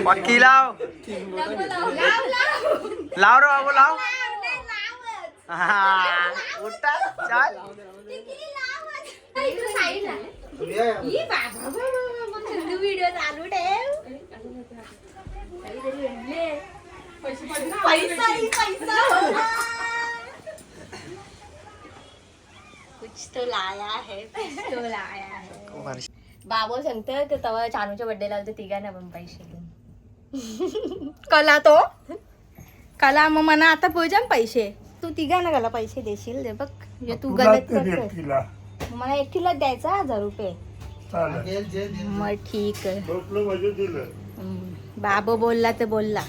पक्की लाव लाव रे बाबू लाव. उठा चाल. व्हिडिओ चालू ठेव. कुछ तो लाया है, कुछ तो लाया है. बाबा सांगतं तर तेव्हा चानूच्या बर्थडेला होते तिघांना पण पैसे घेऊन. कला तो कला मग मना आता पोजाम पैसे तू तिघांना कला पैसे देशील दे बघ जे तू गलत करतोय. मला एकटीला द्यायचा 1000 रुपये. मग ठीक आहे. बाबा बोलला तर बोलला.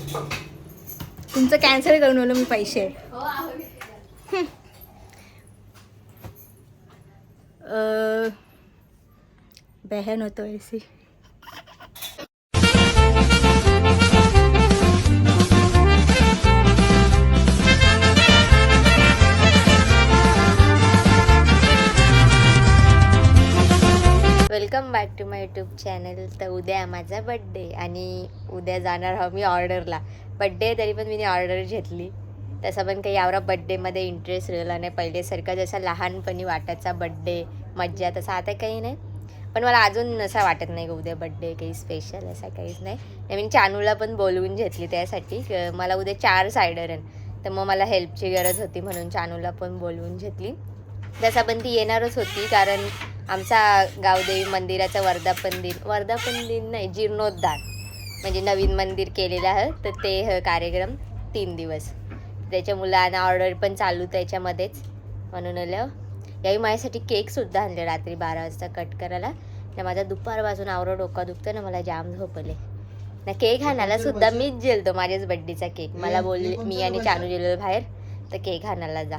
तुमचं कॅन्सल करून आलो मी पैसे. बहन होतो ऐसी. Welcome back to my YouTube channel. तर उद्या माझा बड्डे आणि उद्या जाणार आहो मी ऑर्डरला. बड्डे तरी पण मी ऑर्डर घेतली. तसं पण काही यावरा बड्डेमध्ये इंटरेस्ट राहिला नाही. पहिल्यासारखा जसा लहानपणी वाटायचा बड्डे मज्जा तसा आता काही नाही. पण मला अजून असं वाटत नाही का उद्या बड्डे काही स्पेशल असा काहीच नाही. मी चानूला पण बोलवून घेतली त्यासाठी. मला उद्या 4 सायडर आहे तर मग मला हेल्पची गरज होती म्हणून चानूला पण बोलवून घेतली. तसा पण ती येणारच होती कारण आमचा गावदेवी मंदिराचा वर्धापन दिन नाही जीर्णोद्धार म्हणजे नवीन मंदिर केलेलं आहे तर ते कार्यक्रम 3 दिवस. त्याच्या मुलांना ऑर्डर पण चालू त्याच्यामध्येच म्हणून आलं. याही माझ्यासाठी केकसुद्धा आणले रात्री 12 वाजता कट करायला. तर माझा दुपारपासून आवरा डोका दुखतं ना मला जाम झोपले ना. केक आणायला सुद्धा मीच गेलतो माझ्याच बड्डेचा केक. मला बोलले मी आणि चानू गेलो बाहेर तर केक आणायला जा.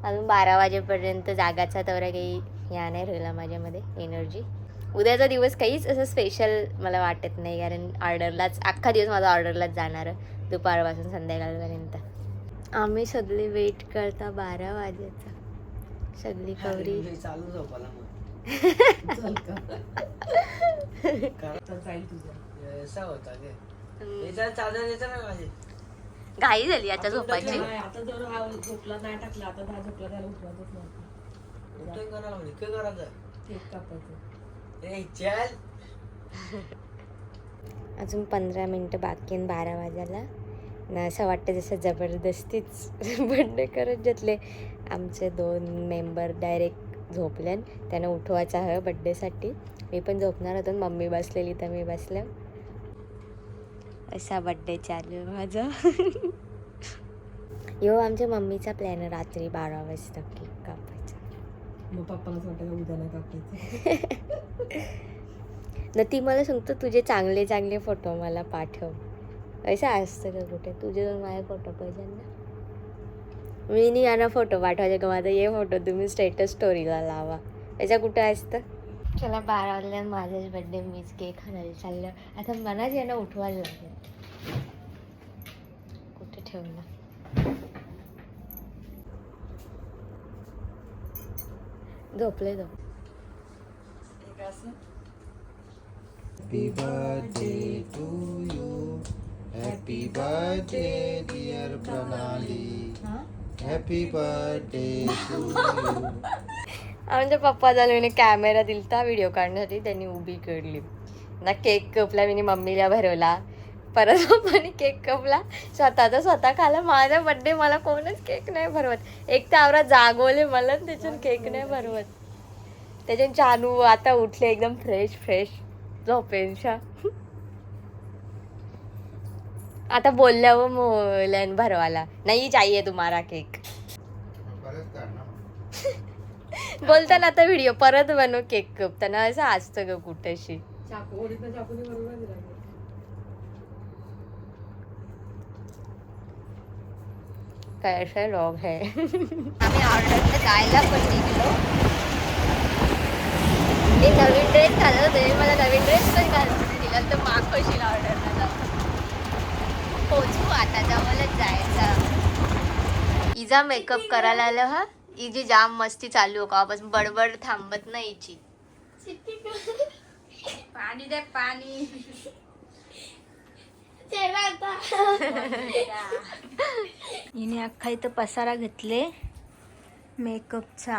अजून 12 वाजेपर्यंत जागाचा तेवढा काही या नाही राहिला माझ्यामध्ये एनर्जी. उद्याचा दिवस काहीच असं स्पेशल मला वाटत नाही कारण ऑर्डरलाच अख्खा दिवस माझा ऑर्डरलाच जाणार दुपारपासून संध्याकाळपर्यंत. आम्ही सगळे वेट करता 12 वाजेचा. सगळी कवरी घाई झाली आता झोपायची. अजून 15 मिनिटं बाकी 12 वाजायला ना. असं वाटतं जसं जबरदस्तीच बर्थडे करत घेतले. आमचे 2 मेंबर डायरेक्ट झोपले. त्यांना उठवायचं आहे बड्डेसाठी. मी पण झोपणार होतो. मम्मी बसलेली तर मी बसलं. असा बड्डे चालू माझा. यो आमच्या मम्मीचा प्लॅन रात्री 12 वाजता केक कापायचा. मग पप्पालाच वाटतं उद्या नाही कापायचं ना. ती मला सांगतो तुझे चांगले चांगले फोटो मला पाठव. असं असतं का कुठे तुझे दोन माझे फोटो पाहिजे ना. मी नाही यांना फोटो पाठवायचे का माझा ये फोटो तुम्ही स्टेटस स्टोरीला लावा. याच्या कुठं असतं. चला 12 वाजल्या माझाच बड्डे मीच केक खायला चाललं. आता मलाच यांना उठवायला लागेल. कुठे ठेवलं झोपले तो. Happy birthday to you. Happy birthday dear Pranali. Happy birthday to you. आमच्या पप्पा झालं कॅमेरा दिलता व्हिडिओ काढण्यासाठी. त्यांनी उभी करली ना. केक कपला मी मम्मीला भरवला. परत पप्पाने केक कपला स्वतः खाला. माझा बड्डे मला कोणच केक नाही भरवत. एक तर आवरा जागवले मला त्याच्यात केक नाही भरवत. त्याच्यात चानू आता उठले एकदम फ्रेश झोपेंशा. आता बोलल्यावर मोलन भरवाला नाही चाहिए तुम्हारा केक बोलताना. आता व्हिडिओ परत बनव केक कपताना असं असतं ग कुठेशी. कैसा लोग है. आम्ही ऑर्डर जायला पण निघलो. मी नवीन ड्रेस घालत होते. मला नवीन ड्रेस पण घालून दिला तर मागोशील ऑर्डरला जाऊ. पोचू आता जवळच जायचं. इजा मेकअप करायला आलं हा. इजी जाम मस्ती चालू हो का बस बडबड थांबत नाही हिची. पाणी दे पाणी. हिने अख्खा इथं पसारा घेतले मेकअपचा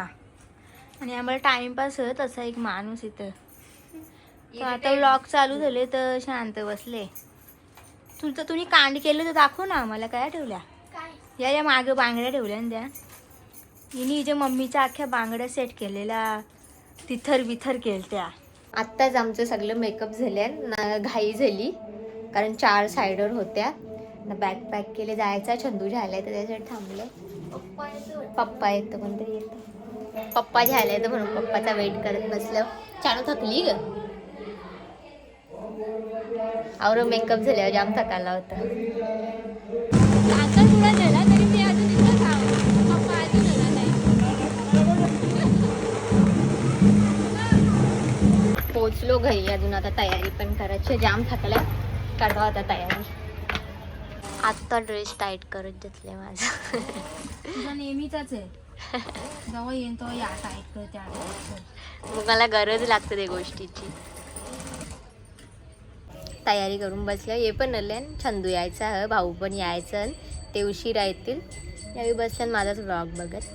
आणि आम्हाला टाइमपास होत असा एक माणूस इथं. तर आता व्लॉग चालू झाले तर शांत बसले. तुझं तुम्ही कांड केलं तर दाखव ना आम्हाला. काय ठेवल्या या मागं बांगड्या ठेवल्या ना त्या. हिने हिच्या मम्मीच्या अख्ख्या बांगड्या सेट केलेल्या तिथर बिथर केलत्या. आत्ताच आमचं सगळं मेकअप झाले ना, घाई झाली कारण 4 साईडवर होत्या ना. बॅग पॅक केले जायचा. छंदू झालाय तर त्याच्यासाठी थांबलं. पप्पा येतं कोणतरी येतं. पप्पा झालाय तर म्हणून पप्पाचा वेट करत बसलं. चालू थकली ग. और मेकअप झाल्यावर जाम थकायला होता. पोचलो घरी. अजून आता तयारी पण करायची. जाम थकल्या. काढवा आता तयारी. आत्ता ड्रेस टाईट करत घेतले माझा. तुझा नेहमीचाच आहे. जेव्हा येईन तेव्हा या टाईट करते. मग मला गरज लागते त्या गोष्टीची. तयारी करून बसल्या. हे पण आले. छंदू यायचा ह, भाऊ पण यायचं. ते उशीर येतील. यावेळी बसल्यान माझाच व्लॉग बघत.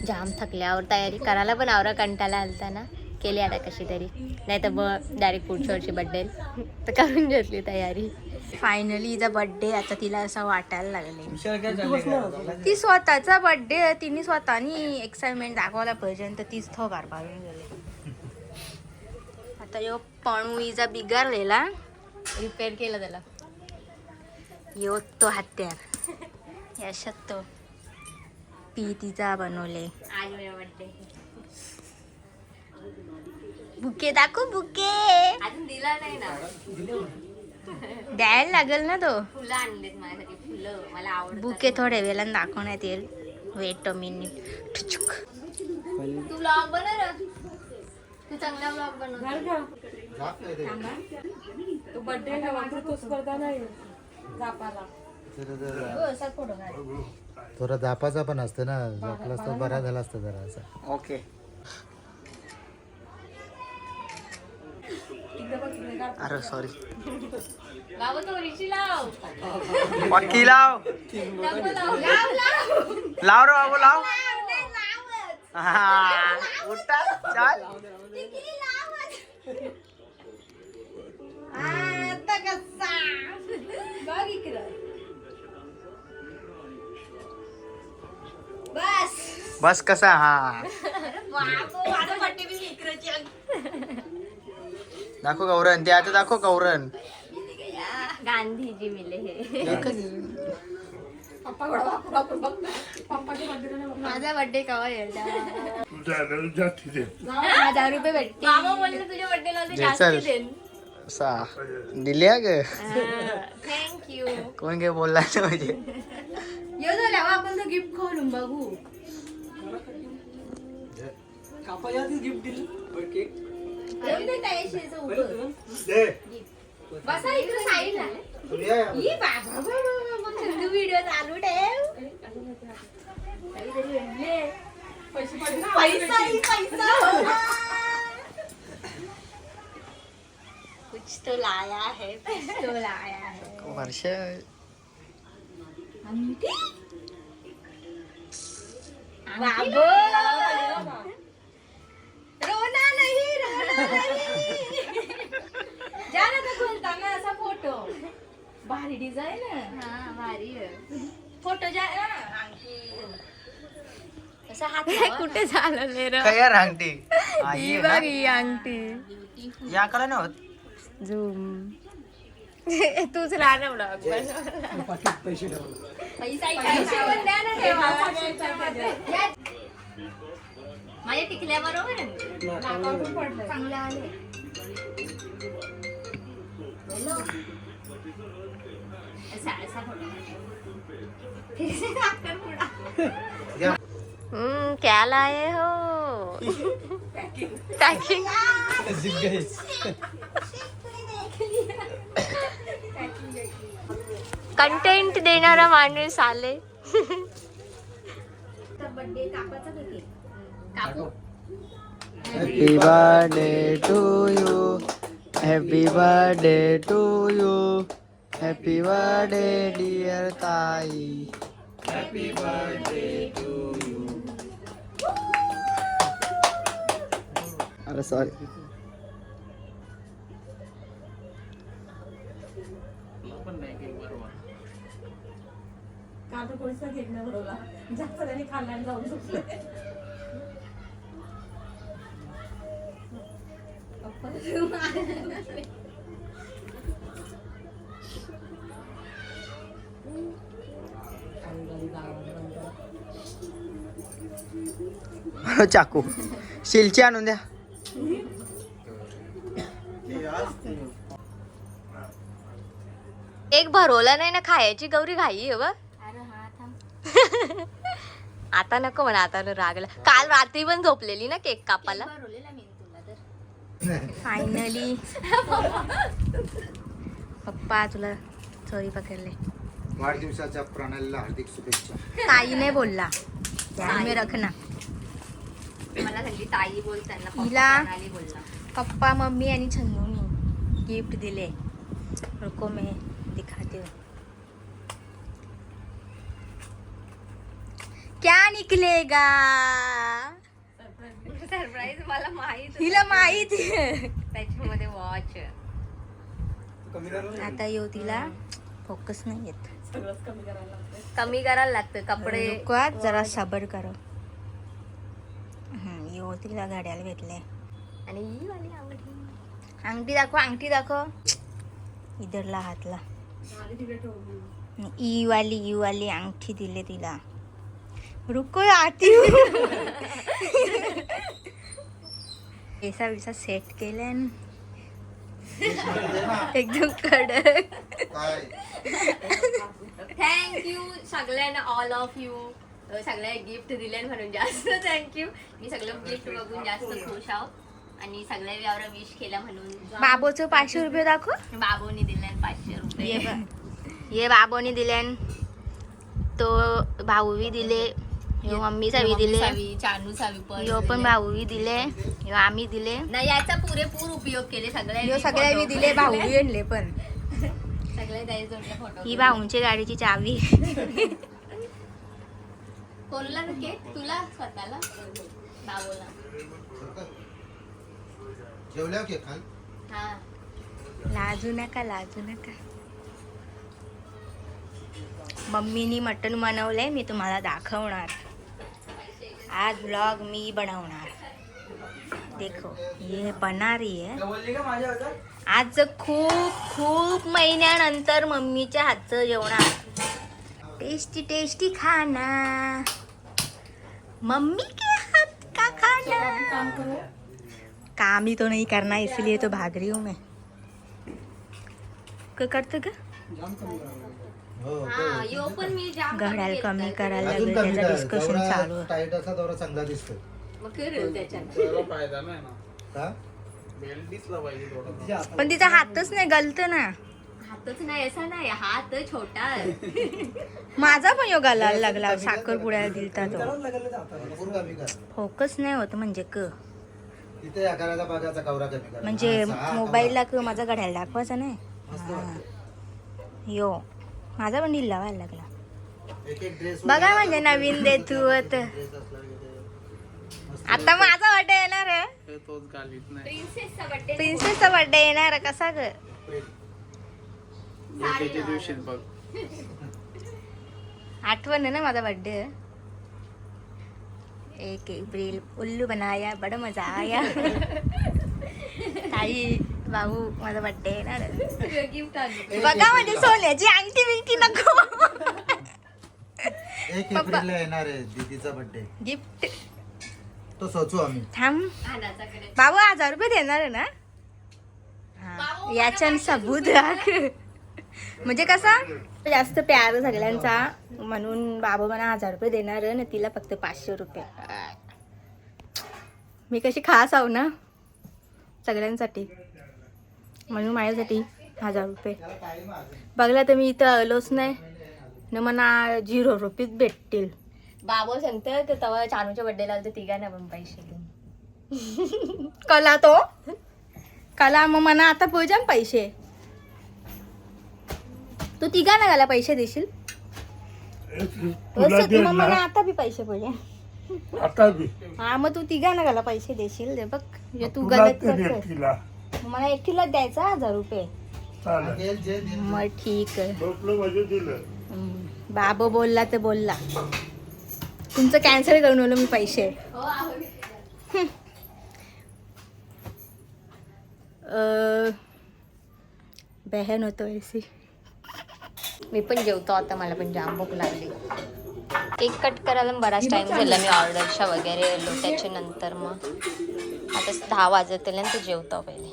जाम थकल्यावर तयारी करायला पण आवरा कंटाळा आलता ना. केली आता कशी तरी. नाही तर मग डायरेक्ट पुढच्या वर्षी बड्डे तर करून घेतली तयारी. फायनली हिचा बर्थडे आता तिला असं वाटायला लागले. ती स्वतःचा बर्थडे तिने स्वतःनी एक्साइटमेंट दाखवायला पाहिजे तर तीच थोगार पाडून गेले. आता यो पणू हिचा बिगारलेला रिपेअर केलं त्याला. यो तो हत्यार याशात तो पी तिचा बनवले. आज मेरा बर्थडे. बुके दाखव बुके. अजून दिला नाही ना. द्यायला लागेल ना तो. फुलं आणलेत माझ्यासाठी. फुलं मला आवडतात. बुके थोड्या वेळानं दाखवण्यात येईल. Wait a minute. तू ब्लॉग बनव रे. तू चांगला ब्लॉग बनव. तो बर्थडे ठेवायचा तो स्पर्धा नाही जापाला. थोडा जापाचा पण असतं ना. झाकला असता बरा झाला असता जरा असं. ओके. अरे सॉरी. बाबा तो रिशी लाव. पक्की लाव. लाव रे बाबू लाव. हा, उठा चाल. बस कसा. हा दाखव गौरन. ते आता दाखव गौरन. गांधीजी मिले हे. माझा बर्थडे केव्हा येईल. 1000 रुपये भेटते. बाबा बोलले तुझ्या बर्थडेला जास्त देईन. सा दिल्या ग. थँक्यू. कोण काय बोलला नाही म्हणजे. यो झाल्या आपण तो गिफ्ट खोलून बघू. बसा इकडे साईडला. व्हिडिओ चालू ठेव. कुछ तो लाया है. कुछ तो लाया है. वर्ष बाबो रोना नहीं रोना नहीं. जाना तो खोलता ना असा फोटो. भारी डिझाईन. हा भारी आहे. फोटो जा असा हात कुठे झालं रे. काय यार अंगठी. ही बघ ही अंगठी. या करा ना होत. झूम. तूच राहणार ब्लॉग. पैसा पण द्या ना तेव्हा. माझ्या टिकल्या बरोबर आहे. चांगल्या आले. क्या लाए हो. पैकिंग. कंटेंट देणारा माणूस आले. बर्थडे कापाचा केक. कापू. Happy birthday to you. Happy birthday to you. Happy birthday dear ताई. Happy birthday to you. अरे सॉरी. का तर कोणीच नाही केक नाही बनवला. जास्त त्यांनी खाल्ला आणि जाऊन झोपले. चाकू शिलची आणून द्या. एक भरवला नाही ना खायची गौरी घाई आहे बघ. आता नको म्हणा, आता रागला. काल रात्री पण झोपलेली ना केक कापाला. फायनली पप्पा तुला चोरी पकडले. वाढदिवसाच्या प्रणालीला हार्दिक शुभेच्छा. ताई नाही बोलला मी रखना. मला सांगली ताई बोलताना हिला बोलला. पप्पा मम्मी आणि छंदूनी गिफ्ट दिले. रुको मैं दिखाती हूँ क्या निकलेगा. सरप्राईज मला माहित, हिला माहित त्याच्यामध्ये वॉच. आता येऊ तिला फोकस नाही येत. सगळंच कमी करायला लागतं. कमी करायला लागतं कपडे. जरा सबर करो. येऊ तिला घड्याला भेटले. आणि ही वाली आवडली. अंगठी दाखव, अंगठी दाखव. इधरला हातला ई वाली अंगठी दिले तिला. रुको आती हूँ. ऐसा वैसा सेट केले एकदम कडक. थँक्यू सगळ्यांना, ऑल ऑफ यू. सगळ्या गिफ्ट दिले म्हणून जास्त थँक्यू. मी सगळं गिफ्ट बघून जास्त खुश आहोत. आणि सगळ्या यावर विश केला म्हणून. बाबूचं 500 रुपये दाखव. बाबूनी दिले 500 रुपये. ये बाबूनी दिले. तो भाऊवी दिले. यो मम्मीचा बी दिले. चानूचा बी यो पण भाऊवी दिले. यो आम्ही दिले. नाही याचा पुरेपूर उपयोग केले सगळ्या. यो सगळ्या बी दिले. भाऊवी आणले पण सगळे द्यायचे फोटो. ही भाऊंची गाडीची चावी. कोणला केक तुला स्वतःला बाबूला. जेवल्या की खाल. हा लाजू नका, लाजू नका. मम्मीनी मटण बनवलंय, मी तुम्हाला दाखवणार. आज ब्लॉग मी बनवणार. देखो ये बना रही है. आज खूप महिन्यानंतर मम्मीच्या हातचं जेवणार. टेस्टी टेस्टी खाना, मम्मी के हाथ का खाना. काम ही तो नहीं करना, इसलिए तो भाग रही हूँ मैं. करतं का घड्याळ कमी करायला लागेल. त्याचं डिस्कशन चालू आहे. टाईट असा दोरा चांगला दिसतो. पण तिचा हातच नाही गलत ना. हातच नाही असा नाही, हात छोटा. माझा पण योग घालायला लागला. साखरपुड्याला दिलता तो. फोकस नाही होत म्हणजे तिथे आकाराचा भागाचा कवरा कमी करा. म्हणजे मोबाईलला माझा घड्याळ दाखवायचा नाही. यो माझा पण ढील लावायला लागला. एक एक ड्रेस बघा म्हणजे नवीन देतू आता माझा बर्थडे येणार आहे. प्रिन्सेसचा बर्थडे येणार आहे. कसा ग आठवण आहे ना माझा बर्थडे. 1 एप्रिल उल्लू बनाया, बड़ा मजा आया. ताई भाऊ माझा बर्थडे येणार आहे. बघा म्हणजे सोन्याची अंगठी बिंगठी नको. 1 एप्रिलला येणार आहे दीदीचा बर्थडे. गिफ्ट तो सोचू आम्ही. थांब बाबू 1000 रुपये देणार आहे ना. हा याच्या सबूत राख. म्हणजे कसा जास्त प्यार सगळ्यांचा म्हणून बाबू मला 1000 रुपये देणार आहे ना. तिला फक्त 500 रुपये. मी कशी खास आहो ना सगळ्यांसाठी, म्हणून माझ्यासाठी 1000 रुपये. बघला तर मी इथं आलोच नाही न मला 0 रुपयेच भेटतील. बाबू सांगतं तर तेव्हा चानूच्या बर्थडेला आलं तर तिघांना पण पैसे देऊन. कला तो काला मग मना आता पोजान पैसे तू तिघांना घाला पैसे देशील मग मला आता बी पैसे पाहिजे आता बी हा मग तू तिघांना घाला पैसे देशील दे बघ हे तू गलत करतोय मग मला एकटीलाच द्यायचा 1000 रुपये मग ठीक आहे बाबा बोलला तर बोलला तुमचं कॅन्सल करून आलो मी पैसे बहन होतो ऐसी मी पण जेवतो आता, मला पण जाम भूक लागली. केक कट करायला बराच टाइम झाला, मी ऑर्डरच्या वगैरे आलो त्याच्यानंतर मग आता 10 वाजत आले तर जेवतो पहिले.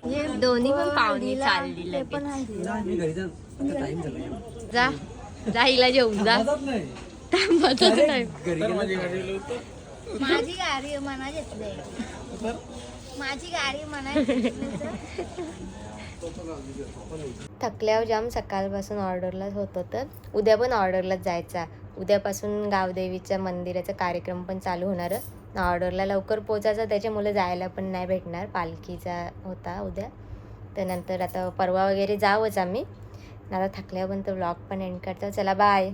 हे दोन्ही पण पाहुणे चालली लगेच. जा जा हिला जेवून जा. थांबतच नाही. माझी गाडी मना घेतली माझी गाडी मना थकल्यावर जाम सकाळपासून ऑर्डरलाच होतो, तर उद्या पण ऑर्डरलाच जायचा. उद्यापासून गावदेवीच्या मंदिराचा कार्यक्रम पण चालू होणार. ऑर्डरला लवकर पोचायचं, त्याच्यामुळे जायला पण नाही भेटणार, पालखीचा होता उद्या. तर नंतर आता परवा वगैरे जावंच आम्ही. आता थकल्यावर पण तो व्लॉग पण एंड करतो. चला बाय.